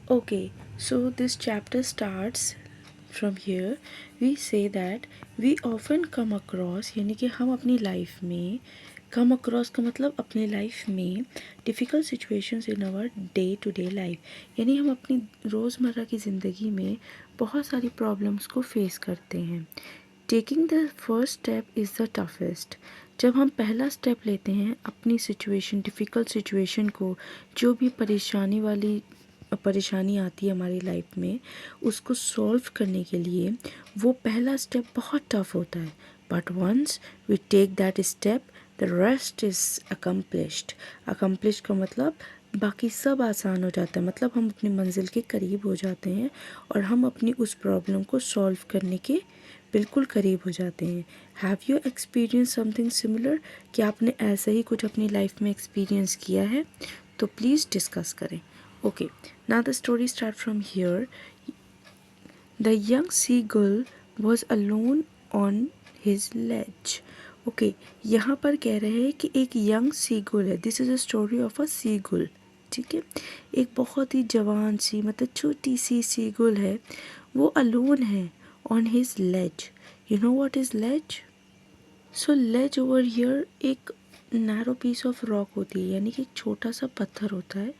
Okay, so this chapter starts from here. We say that we often come across, यानी कि हम अपनी life में come across का मतलब अपने लाइफ में difficult situations in our day to day life, यानी हम अपनी रोज़मर्रा की ज़िंदगी में बहुत सारी प्रॉब्लम्स को फेस करते हैं. Taking the first step is the toughest. जब हम पहला स्टेप लेते हैं अपनी सिचुएशन, डिफ़िकल्ट सिचुएशन को, जो भी परेशानी आती है हमारी लाइफ में, उसको सॉल्व करने के लिए वो पहला स्टेप बहुत टफ होता है. But once we take that step the rest is accomplished. Accomplish का मतलब बाकी सब आसान हो जाता है, मतलब हम अपनी मंजिल के करीब हो जाते हैं और हम अपनी उस प्रॉब्लम को सॉल्व करने के बिल्कुल करीब हो जाते हैं. Have you experience something similar? क्या आपने ऐसा ही कुछ अपनी लाइफ में एक्सपीरियंस किया है? तो प्लीज़ डिस्कस करें. Okay, now the story start from here. The young seagull was alone on his ledge. Okay, यहाँ पर कह रहे हैं कि एक यंग seagull है. This is a story of a seagull. ठीक है, एक बहुत ही जवान सी, मतलब छोटी सी seagull है. वो अलोन है on his ledge. You know what is ledge? So ledge over here एक नैरो पीस ऑफ रॉक होती है, यानी कि एक छोटा सा पत्थर होता है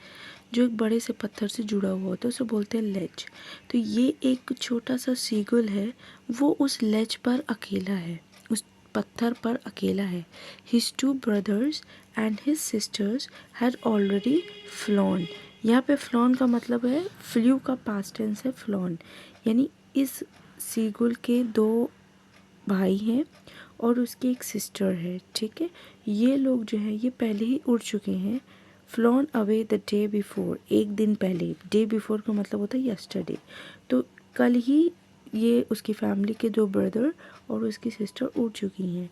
जो एक बड़े से पत्थर से जुड़ा हुआ होता है, उसे बोलते हैं लेज. तो ये एक छोटा सा सीगुल है, वो उस लेज पर अकेला है, उस पत्थर पर अकेला है. His two brothers and his sisters had already flown. यहाँ पे फ्लॉन का मतलब है, फ्लू का पास्ट टेंस है फ्लॉन, यानी इस सीगुल के दो भाई हैं और उसकी एक सिस्टर है. ठीक है, ये लोग जो है ये पहले ही उड़ चुके हैं. Flown away the day before, एक दिन पहले. डे बिफोर का मतलब होता है यस्टरडे. तो कल ही ये उसकी फैमिली के दो ब्रदर और उसकी सिस्टर उड़ चुकी हैं.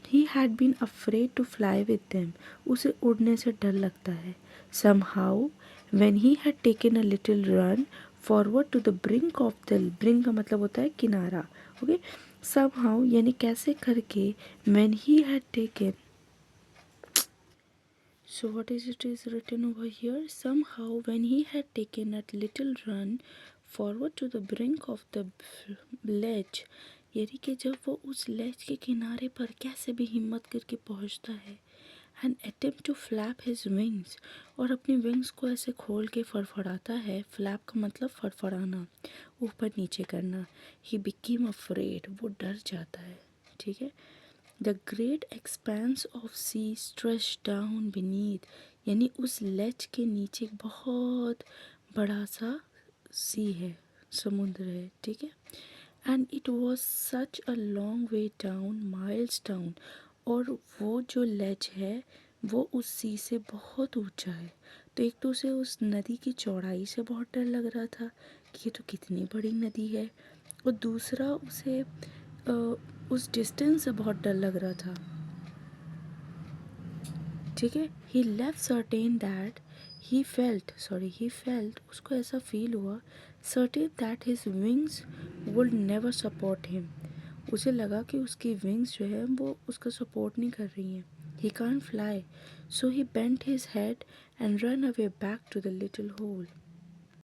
He had been afraid to fly with them. उसे उड़ने से डर लगता है. Somehow when he had taken a little run forward to the brink of the, brink का मतलब होता है किनारा. ओके, somehow यानी कैसे करके, when he had taken, so what is it is written over here, somehow when he had taken a little run forward to the brink of the ledge, यानी कि जब वो उस लेज के किनारे पर कैसे भी हिम्मत करके पहुंचता है, and attempt to flap his wings, और अपनी विंग्स को ऐसे खोल के फड़फड़ाता है. फ्लैप का मतलब फड़फड़ाना, ऊपर नीचे करना. ही बिकेम अफ्रेड, वो डर जाता है. ठीक है, the great expanse of sea stretch down beneath, यानी उस लेज के नीचे एक बहुत बड़ा सा सी है, समुद्र है. ठीक है, and it was such a long way down, miles down, और वो जो लेज है वो उस सी से बहुत ऊंचा है. तो एक तो उसे उस नदी की चौड़ाई से बहुत डर लग रहा था कि ये तो कितनी बड़ी नदी है, और दूसरा उसे उस डिस्टेंस से बहुत डर लग रहा था. ठीक है, he left certain that he felt, उसको ऐसा फील हुआ, certain that his wings would never support him. उसे लगा कि उसकी विंग्स जो है वो उसका सपोर्ट नहीं कर रही हैं. He can't fly, so he bent his head and run away back to the little whole.